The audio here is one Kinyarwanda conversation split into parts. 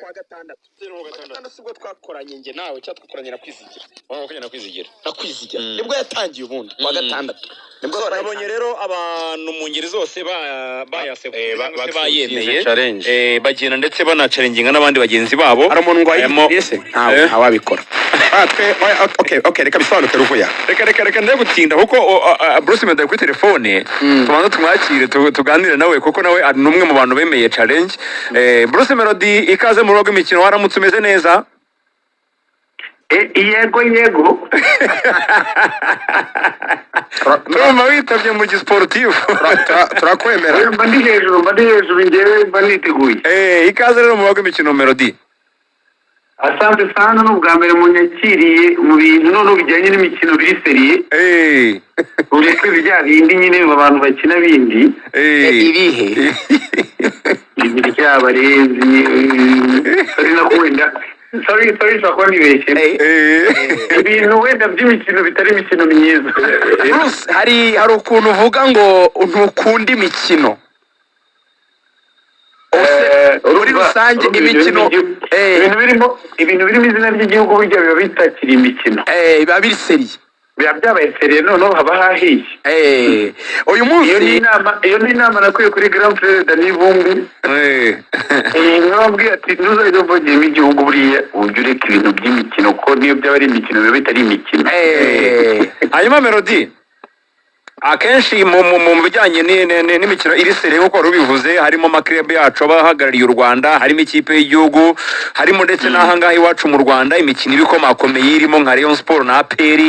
kwa gatandatu sibwo twakoranye nge nawe cyangwa twakoranye na Kwizigira. Wakoranye na Kwizigira. Nibwo yatangiye ubundi kwa gatandatu. Nibwo nabonye rero abantu mu ngeri zose bayemeye bagenda ndetse banacaringinga n'abandi bagenzi babo. Ari umuntu ngwaye ese ntawabikora. Okay reka bisobanuke ruvuya. Reka ndeye gutinda kuko Bruce Melody kuri telefone tubanza tumwakire tuganire nawe kuko nawe ari numwe mu bantu bemeye challenge. Bruce Melody ikaze mu rugo imikino waramutse umeze neza? Yego Turumva witabye mu gisportif. Turakwemera. mba ndi hejuru ngewe mba niteguye. Ikaze rero mu rugo imikino Melody. Asante sana n'ubwa mbere munyakiriye mu bintu none bijyanye n'imikino biri seriye. Uretse bijya bindi nyine abantu bakina bindi. Ibihe. Ibiri cy'abarezi. Sorry shakwa nibeshye. Ibintu wenda by'imikino bitari imikino myiza. Bruce hari ukuntu uvuga ngo ntukunda imikino. Muri rusange imikino ibintu birimo izina ry'igihugu burya biba bitakiri imikino. Biba biri seriye. Biba byabaye seriye noneho haba hahiye. Uyu munsi iyo ni inama nakuye kuri Grand Prix Dani Vumbi. Mwabwiye ati ntuzajya uvogera igihugu buriya ujye ureka ibintu by'imikino ko niyo byaba ari imikino biba bitari imikino. Hanyuma Melody akenshi mu bijyanye n'imikino iri seriye nk'uko wari ubivuze harimo amaklebe yacu abahagarariye u Rwanda, harimo ikipe y'igihugu, harimo ndetse n'ahangaha iwacu mu Rwanda imikino ibikomakomeye irimo nka Rayon Sport na APR.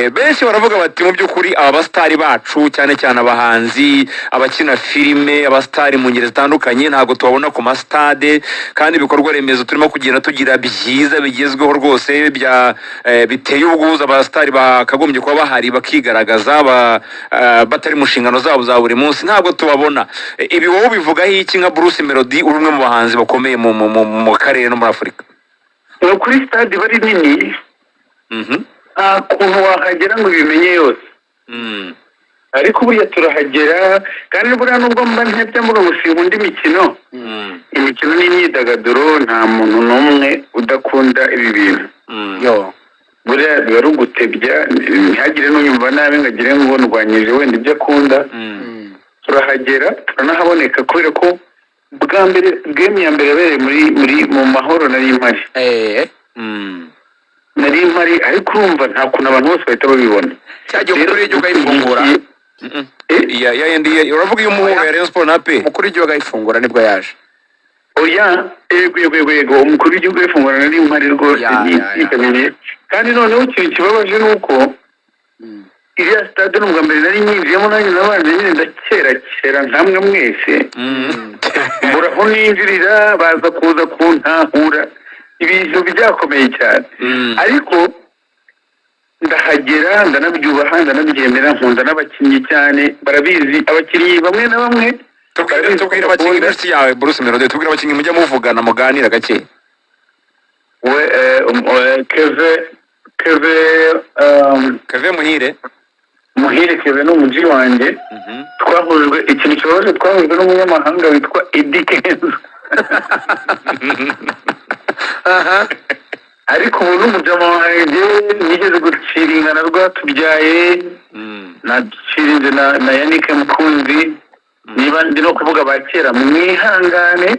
Benshi baravuga bati mu by'ukuri aba bastari bacu cyane cyane abahanzi, abakina filime, abastari mu ngeri zitandukanye ntabwo tubabona ku mastade kandi ibikorwa remezo turimo kugenda tugira byiza bigezweho rwose biteye ubwuzu. Abastari bakagombye kuba bahari bakigaragaza batari mu nshingano zabo za buri munsi ntabwo tubabona. Ibi wowe bivugaho iki nka Bruce Melody uri umwe mu bahanzi bakomeye mu karere no muri Afurika? Kuri stade bari nini nta kuntu wahagera ngo bimenye yose. Ariko buriya turahagera kandi buriya nubwo mba ntebya mvuga ngo sinkunda imikino. Imikino n'imyidagaduro nta muntu n'umwe udakunda ibi bintu. Buriya biba ari ugutebya ntihagire n'unyumva nabi ngo agire ngo ndwanyije wenda ibyo akunda. Turahagera turanahaboneka kubera ko bwa mbere game ya mbere yabereye mu mahoro nari mpari ariko urumva nta kuntu abantu bose bahita babibona. Cyagiye umukuru w'igihugu ayifungura. Uravuga iyo umuhungu ya Rayon Sport na APR umukuru w'igihugu ayifungura nibwo yaje. Yego umukuru w'igihugu ayifungura nari mpari rwose yitabiriye. Kandi noneho ikintu kibabaje ni uko iriya stade n'ubwa mbere nari nyinjiyemo nanjye nabanje nyine ndakera nkamwe mwese. Muraho ninjirira baza kuza kuntahura ibintu byakomeye cyane. Ariko ndahagera ndanabyubaha ndanabyemera nkunda n'abakinnyi cyane barabizi abakinnyi bamwe na bamwe. Tubwira abakinnyi b'isi yawe Bruce Melody, tubwira abakinnyi mujya muvugana muganira gake. Keve Muhire Keve n'umuji wanjye twahujwe ikintu kibabaje twahujwe n'umunyamahanga witwa Eddy Kenzo. Ariko ubu n'umujama wanjye nigeze guciringana rwatubyaye nacirinze na Yannick Mukunzi. Niba ndi no kuvuga bakera mwihangane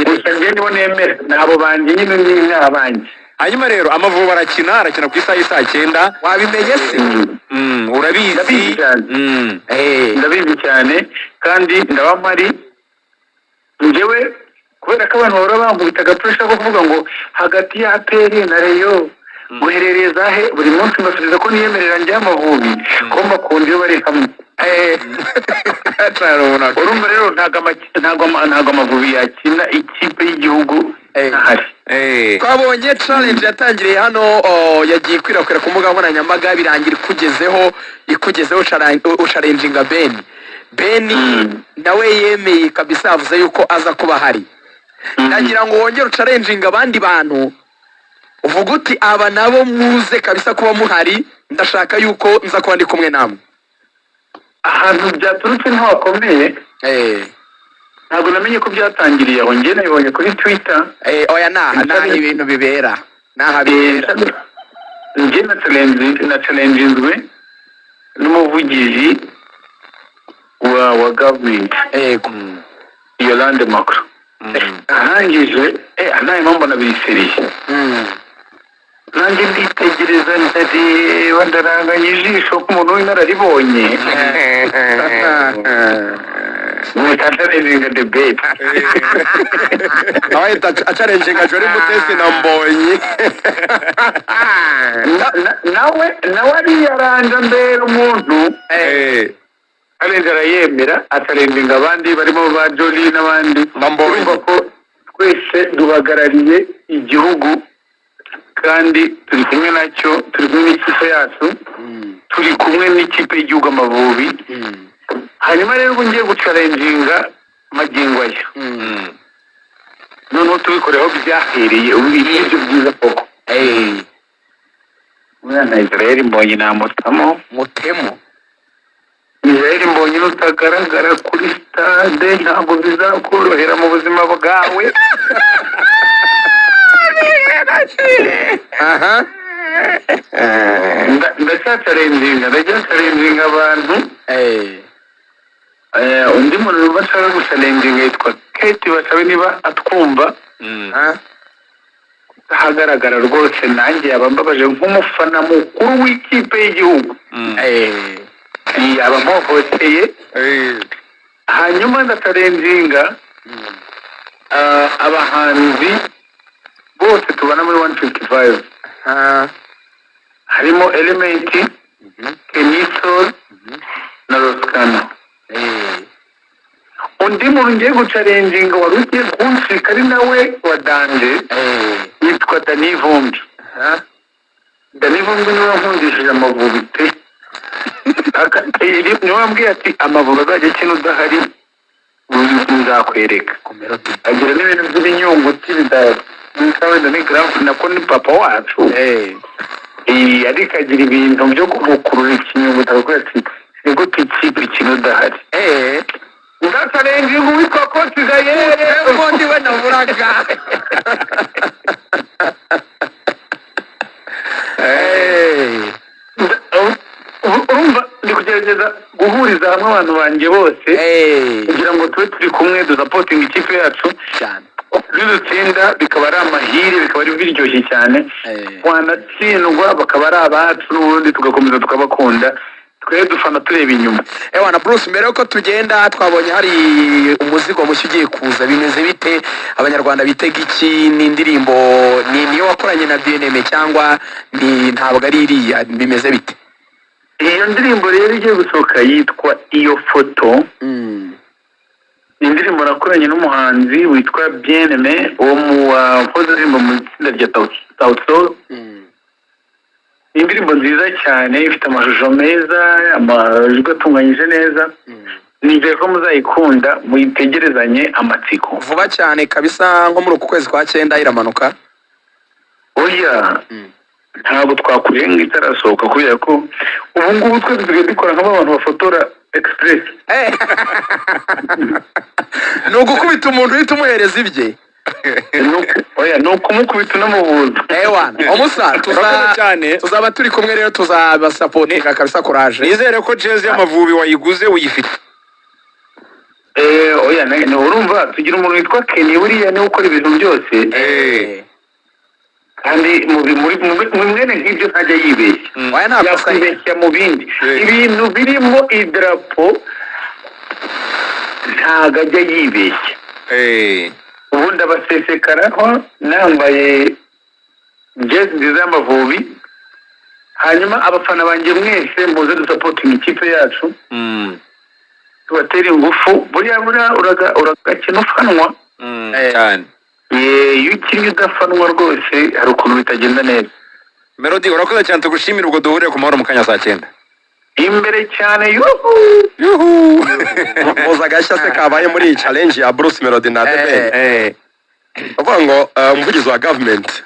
gusa njye nibo nemera nabo banjye nyine ni nk'abanjye. Hanyuma rero Amavubi arakina ku isaha y'isa 9 wabimenye se? Urabizi ndabizi cyane kandi ndabamari njyewe kubera ko abantu bahora bankubitaga pressure ko kuvuga ngo hagati ya APR na Rayon guherereye zahe buri munsi mbasubiza ko niyemerera njye Amavubi ko mbakunda iyo bari hamwe. Urumva rero ntago Amavubi yakina ikipe y'igihugu ahari. Twabonye challenge yatangiriye hano yagiye ikwirakwira ku mbuga nkoranyambaga birangira ikugezeho challenging Ben nawe yemeye kabisa avuze yuko aza kuba hari. Nagira ngo wongere challenging abandi bantu uvuga uti aba nabo muze kabisa kuba muhari ndashaka yuko nza kuba ndi kumwe namwe. Ahantu byaturutse ntawakomeye ntabwo namenye ko byatangiriye aho, njye nabibonye kuri Twitter. Oya naha ibintu bibera naha bibera. Njye na challenge n'umuvugizi wa government Yego. Yolande Macron. Arangije anaye mbona biseriye. Nanjye nditegereza ndareba ndaranganya ijisho ku muntu w'inararibonye. Mutatarengera debate. Awahita acarenjinga Jori Mutesi na Mbonyi. nawe ari yaranja mbere umuntu arenze arayemera atarenga abandi barimo ba Joli n'abandi. Urumva ko twese duhagarariye igihugu kandi turi kumwe nacyo, turi kumwe n'ikipe yacu, turi kumwe n'ikipe y'igihugu Amavubi. Hanyuma rero ubu ngiye gucarenjinga magingo aya, noneho tubikoreho byahereye ubu ibyo byiza koko. Umwana Israel Mbonyi namutamo Israel Mbonyi utagaragara kuri stade ntabwo bizakorohera mu buzima bwawe. ndacyacarenjinga abantu. Undi muntu bashaka gucarenjinga yitwa Kate, basabe niba atwumva. Hagaragara rwose nanjye yaba mbabaje nk'umufana mukuru w'ikipe y'igihugu. Yaba mpohoteye. Hanyuma ndacarenjinga abahanzi bose tubana muri 155. Harimo Element, Kenisol na Roskana. Undi muntu ngiye gucarenjinga wari ugiye kunsika ari nawe wa danje yitwa Dani Vumbi. Dani Vumbi niwe wankundishije Amavubi pe. Niwe wambwiye ati Amavubi azajya akina udahari nzakwereka. Agira n'ibintu by'ibinyunguti wenda ni grand nako ni papa wacu. Ariko agira ibintu byo gukurura ikinyunguti akavuga ati niko tukipe ikintu udahari. Ndacarenjinga uwitwa Koci Gayere ubundi we naburaga. Urumva ndi kugerageza guhuriza hamwe abantu banjye bose kugira ngo tube turi kumwe dusapotinga ikipe yacu cyane. Dutsinda bikaba ari amahire, bikaba ari biryoshye cyane. Wanatsindwa bakaba ari abacu n'ubundi tugakomeza tukabakunda, twe dufana tureba inyuma. Na Bruce, mbere yuko tugenda twabonye hari umuzigo mushya ugiye kuza, bimeze bite? Abanyarwanda bitega iki? Ni indirimbo niyo wakoranye na BNM cyangwa ntabwo ari iriya? Bimeze bite? Iyo ndirimbo rero igiye gusohoka yitwa Iyo Foto. Ni indirimbo nakoranye n'umuhanzi witwa BNM wo mu wakoze indirimbo mu itsinda rya South Soul. Ni indirimbo nziza cyane ifite amashusho meza, amajwi atunganyije neza. Nizeye ko muzayikunda, muyitegerezanye amatsiko. Vuba cyane kabisa, nko muri uku kwezi kwa 9 iramanuka. Oya, ntabwo twakurenga itarasohoka kubera ko ubu ngubu twe dusigaye dukora nk'abantu bafotora express. Ni ugukubita umuntu uhita umuhereza ibye. Oya, ni ukumukubita unamubuza. Umusa tuzaba turi kumwe rero, tuzabasapotinga kabisa. Courage. Nizere ko jezi y'Amavubi wayiguze uyifite. Oya, urumva tugira umuntu witwa Kenny, buriya niwe ukora ibintu byose. Kandi muri mwene nk'ibyo ntajya yibeshya. Yakwibeshya mu bindi ibintu birimo idarapo, ntago ajya yibeshya. Ubundi abasesekaraho nambaye jezi nziza y'Amavubi, hanyuma abafana banjye mwese muze dusapotinga ikipe yacu, tubatera ingufu. Buriya uragakina ufanwa cyane. Iyo ukiri udafanwa rwose hari ukuntu bitagenda neza. Melody, urakoze cyane, tugushimira. Ubwo duhurire ku mahoro mu kanya saa 9. Imbere cyane. Muza gashya se kabaye muri iyi challenge ya Bruce Melody na Debe. Bavuga ngo umuvugizi wa government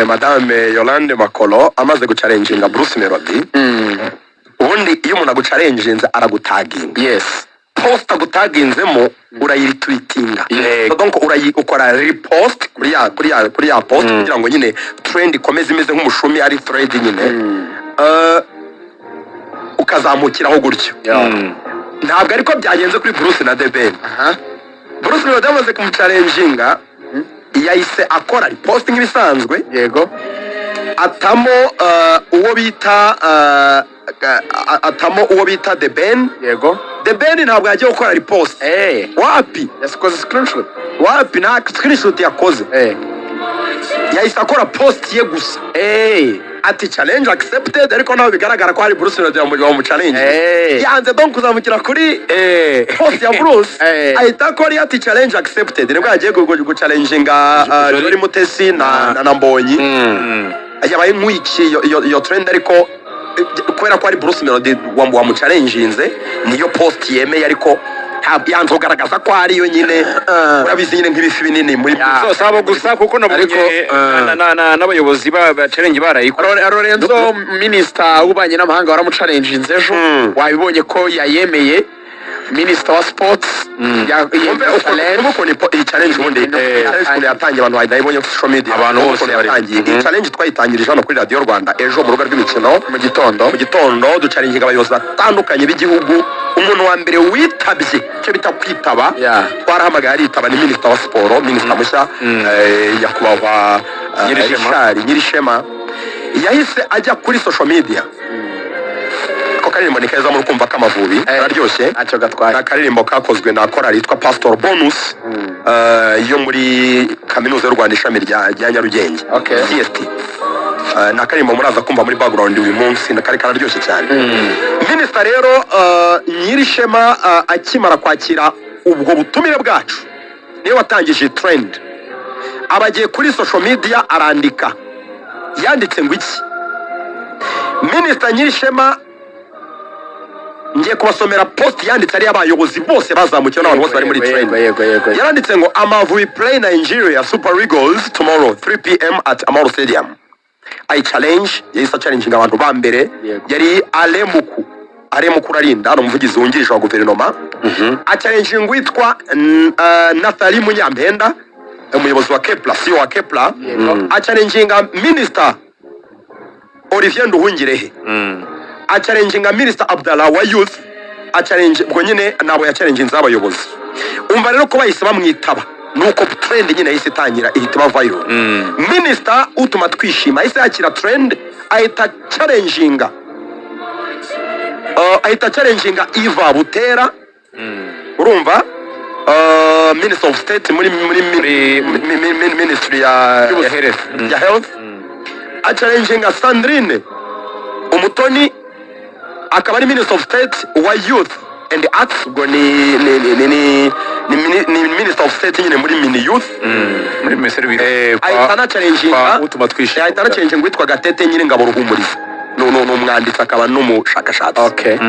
Madame Yolande Macron amaze gucarenjinga Bruce Melody. Ubundi iyo umuntu agucarenjinze aragutaginga. Yes. post agutaginzemo urayitweetinga donc ukora repost kuri ya post kugira ngo nyine trend ikomeze imeze nk'umushumi ari thread nyine ukazamukiraho gutyo ntabwo ariko byagenze kuri Bruce na The Ben. Bruce Melody yamaze kumucalenjinga yahise akora repost nk'ibisanzwe yego atamo uwo bita The Ben. yego The Ben ntabwo yagiye gukora repost wapi yakoze screenshot wapi nta screenshot yakoze yahise akora post ye gusa ati challenge accepted ariko naho bigaragara ko hari Bruce Melody mu challenge yanze donc kuzamukira kuri post ya Bruce ahita akora ati challenge accepted nibwo yagiye guchallenginga Jolly Mutesi na Mbonyi yabaye nk'iki iyo trend ariko kubera ko ari Bruce Melody wamuchallenginze niyo post yemeye ariko yanze kugaragaza ko ari yo nyine urabizi nyine nk'ibifi binini muri sabo gusa kuko nabonye n'abayobozi ba challenge barayikora. Lorenzo Minister w'ububanyi n'amahanga waramuchallenginze ejo wabibonye ko yayemeye Minister wa Sports iyi challenge ubundi yatangiye abantu bayibonye kuri social media abantu bose yatangiye iyi challenge twayitangirije hano kuri Radio Rwanda ejo mu rubuga rw'imikino mu gitondo ducaringinga abayobozi batandukanye b'igihugu. Umuntu wa mbere witabye icyo bita kwitaba twarahamagaye aritaba ni Minister wa Sport, Minister mushya Nyakubahwa Nyirishema yahise ajya kuri social media. Karirimbo ni keza muri kumva k'Amavubi araryoshye ntacyo gatwaye. Karirimbo kakozwe na korali yitwa Pastor Bonus yo muri kaminuza y'u Rwanda ishami rya Nyarugenge CST. Na karirimbo muraza kumva muri background uyu munsi kari kararyoshye cyane. Minister rero Nyirishema akimara kwakira ubwo butumire bwacu niyo watangije trend abagiye kuri social media arandika yanditse ngo iki Minister Nyirishema ngiye kubasomera post yanditse ari abayobozi bose bazamukiye n'abantu bose bari muri train. Yaranditse ngo Amavubi play Nigeria Super Eagles tomorrow 3 p.m. at Amahoro Stadium. I challenge yahise challenging abantu ba mbere yari Alemuku Rarinda n'umuvugizi wungirije wa guverinoma challenging witwa Nathalie Munyampenda umuyobozi wa Kepler CEO wa Kepler challenging Minister Olivier Nduhungirehe challenging Minister Abdallah wa Youth challenge ubwo nyine nabo ya challenge z'abayobozi. Umva rero ko bahise bamwitaba nuko trend nyine yahise itangira ihita viral. Minister utuma twishima yahise yakira trend ahita challenginga Eva Butera urumva Minister of State muri Ministry ya Health challenginga Sandrine Umutoni akaba ari Minister of State wa Youth and Arts ubwo ni Minister of State nyine muri Mini Youth muri Meseri ahitana challenge witwa Gatete nyine ngabo ruhumuriza n'umwanditsi akaba n'umushakashatsi.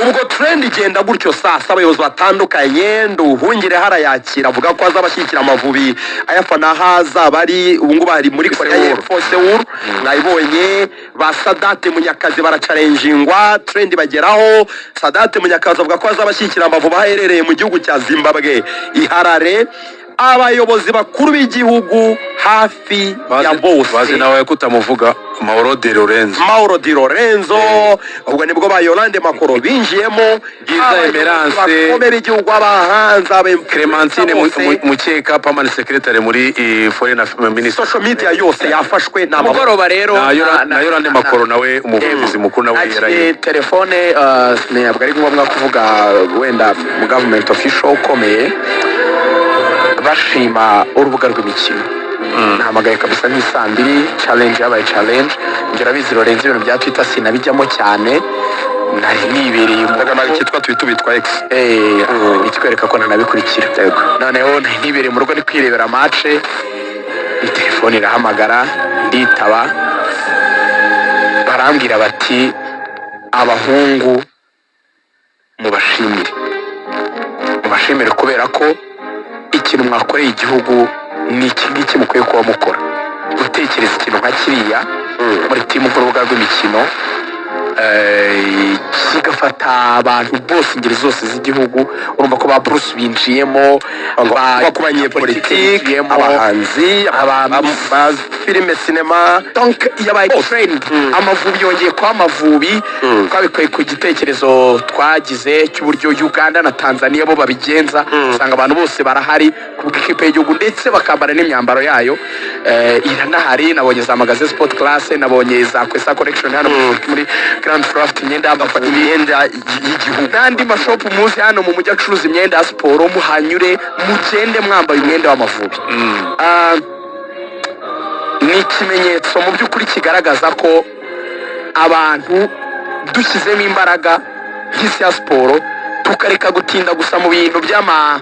Ubwo trend igenda gutyo sasa abayobozi batandukanye Nduhungire harayakira avuga ko azabashyikira Amavubi ayafana haza bari ubu ngo bari muri Korea y'Epfo Seoul mwayibonye ba Sadate Munyakazi barachalengingwa trend bageraho. Sadate Munyakazi avuga ko azabashyikira Amavubi aherereye mu gihugu cya Zimbabwe Iharare. Abayobozi bakuru b'igihugu hafi ya bose bazi nawe kutamuvuga Mauro Di Lorenzo ubwo nibwo ba Yolande Makoro binjiyemo Giza Emerance bakomera igihugu abahanza Clementine Mukeka permanent secretary muri foreign minister. Social media yose yafashwe na mugoroba rero na Yolande Makoro nawe umuvugizi mukuru nawe yaraye telefone ntabwo ari ngombwa kuvuga wenda mu government official ukomeye bashima urubuga rw'imikino. Nahamagaye kabisa nk'isambiri challenge yabaye challenge ngera bizi Lorenzo ibintu bya Twitter sinabijyamo cyane nari nibereye mu ndaga cyitwa bitwa X bitwereka ko nanabikurikira. Noneho nibereye mu rugo ni kwirebera match telefone irahamagara nditaba barambwira bati abahungu mubashimire kubera ko ikintu mwakoreye igihugu ni iki mukwiye kuba mukora gutekereza ikintu nka kiriya muri timu ku rubuga rw'imikino kigafata abantu bose ingeri zose z'igihugu urumva ko ba Bruce binjiyemo ku banyepolitiki abahanzi ba filime sinema donc yabaye trend Amavubi yongeye kwa Amavubi twabikoye ku gitekerezo twagize cy'uburyo Uganda na Tanzania bo babigenza usanga abantu bose barahari ku bw'ikipe y'igihugu ndetse bakambara n'imyambaro yayo iranahari nabonye za magaze sport class nabonye za Kwesa collection hano muri Grand Craft imyenda y'igihugu n'andi mashopu muzi hano mu mujyi acuruza imyenda ya siporo muhanyure mugende mwambaye umwenda w'Amavubi ni ikimenyetso mu by'ukuri kigaragaza ko abantu dushyizemo imbaraga nk'isi ya siporo tukareka gutinda gusa mu bintu by'ama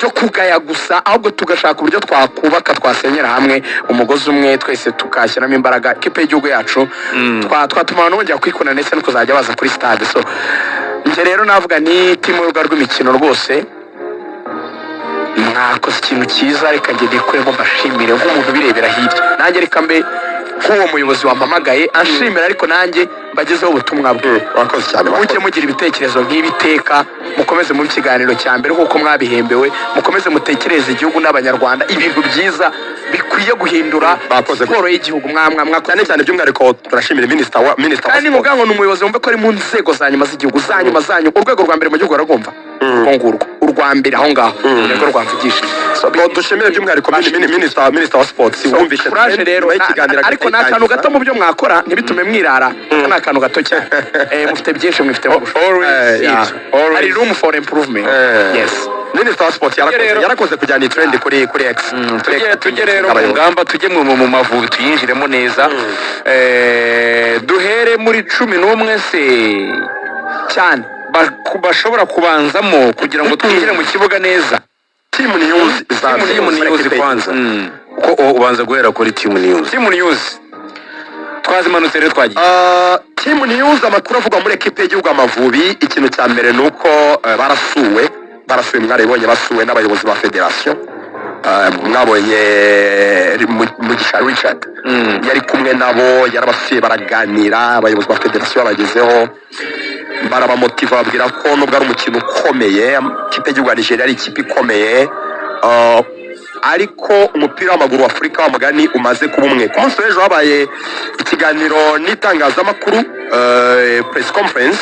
byo kugaya gusa ahubwo tugashaka uburyo twakubaka twasenyera hamwe umugozi umwe twese tukashyiramo imbaraga ikipe y'igihugu yacu twatuma abantu bongera kwikunda ndetse no kuzajya baza kuri stade so njye rero navuga ni timu y'urubuga rw'imikino rwose mwakoze ikintu cyiza reka njye ndikuremo mbashimire nk'umuntu ubirebera hirya nanjye reka mbe nk'uwo muyobozi wampamagaye anshimira ariko nanjye mbagezeho ubutumwa bwe wakoze cyane mujye mugira ibitekerezo nk'ibiteka mukomeze mu kiganiro cya mbere nk'uko mwabihembewe mukomeze mutekereze igihugu n'abanyarwanda ibintu byiza bikwiye guhindura siporo y'igihugu cyane cyane by'umwihariko turashimira minisita kandi muvuga ngo ni umuyobozi wumve ko ari mu nzego za nyuma z'igihugu zanyu urwego rwa mbere mu gihugu baragomba ngurwo urwa mbere aho ngaho nirwo rwamvugishije dushimire by'umwihariko minisita wa sports wumvishe kuraje rero ariko ni akantu gato mu byo mwakora ntibitume mwirara ni akantu gato cyane mufite byinshi mwifitemo hari room for improvement yes minisita wa sports yarakoze kujyana trend kuri X tujye rero mu ngamba tujye mu Mavubi tuyinjiremo neza duhere muri 11 se cyane bashobora kubanzamo kugira ngo twinjire mu kibuga neza. Team News kwanza ko ubanza guhera kuri Team News twazimanutse rero twagiye Team News amakuru avugwa muri equipe y'igihugu Amavubi ikintu cya mbere nuko barasuwe mwarabonye basuwe n'abayobozi ba federation mwabonye Mugisha Richard yari kumwe nabo yarabasuye baraganira abayobozi ba federation bagezeho barabamotiva babwira ko nubwo ari umukino ukomeye ikipe y'igihugu ya Nigeria ari ikipe ikomeye ariko umupira w'amaguru wa Afurika w'amagani umaze kuba umwe ku munsi w'ejo habaye ikiganiro n'itangazamakuru press conference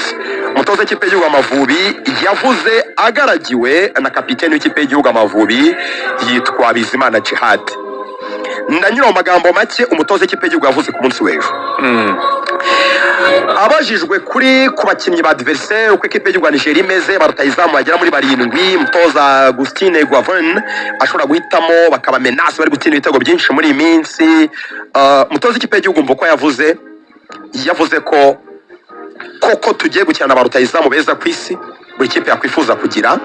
umutoza w'ikipe y'igihugu Amavubi yavuze agaragiwe na kapiteni w'ikipe y'igihugu Amavubi yitwa Bizimana Jihad ndanyura mu magambo make umutoza w'ikipe y'igihugu yavuze ku munsi w'ejo abajijwe ku bakinnyi ba adversaire uko ikipe y'igihugu Nigeria imeze barutayizamu bagera muri 7 umutoza Agustine Guavin ashobora guhitamo bakaba menace bari gutsinda ibitego byinshi muri iyi minsi umutoza w'ikipe y'igihugu mvuko yavuze ko koko tugiye gukina na barutayizamu beza ku isi buri kipe yakwifuza kugira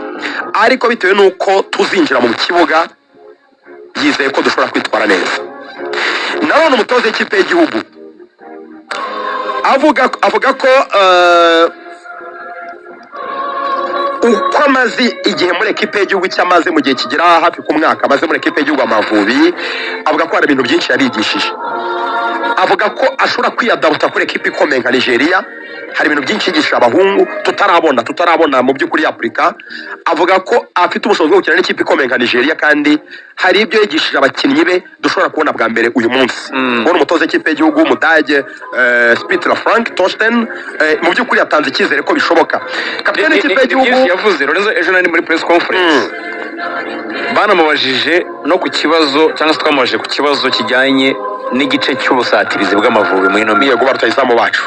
ariko bitewe nuko tuzinjira mu kibuga yizeye ko dushobora kwitwara neza nabone umutoza w'ikipe y'igihugu avuga ko uko amaze igihe muri ekipe y'igihugu cyamaze mu gihe kigera hafi ku mwaka amaze muri ekipe y'igihugu Amavubi avuga ko hari ibintu byinshi yabigishije avuga ko ashobora kwiyadabuta kuri ekipe ikomeye nka Nigeria hari ibintu byinshi yigisha abahungu tutarabona mu by'ukuri Afurika avuga ko afite ubushobozi bwo gukina n'ikipe ikomeye nka Nigeria kandi hari ibyo yigishije abakinnyi be dushobora kubona bwa mbere uyu munsi ubona umutoza w'ikipe y'igihugu Umudage Spitler Frank Torsten mu by'ukuri yatanze icyizere ko bishoboka kapiteni w'ikipe y'igihugu yavuze Lorenzo ejo nari muri press conference banamubajije no ku kibazo cyangwa se twamubajije ku kibazo kijyanye n'igice cy'ubusatirizi bw'Amavubi muri no miye guba rutayizamu bacu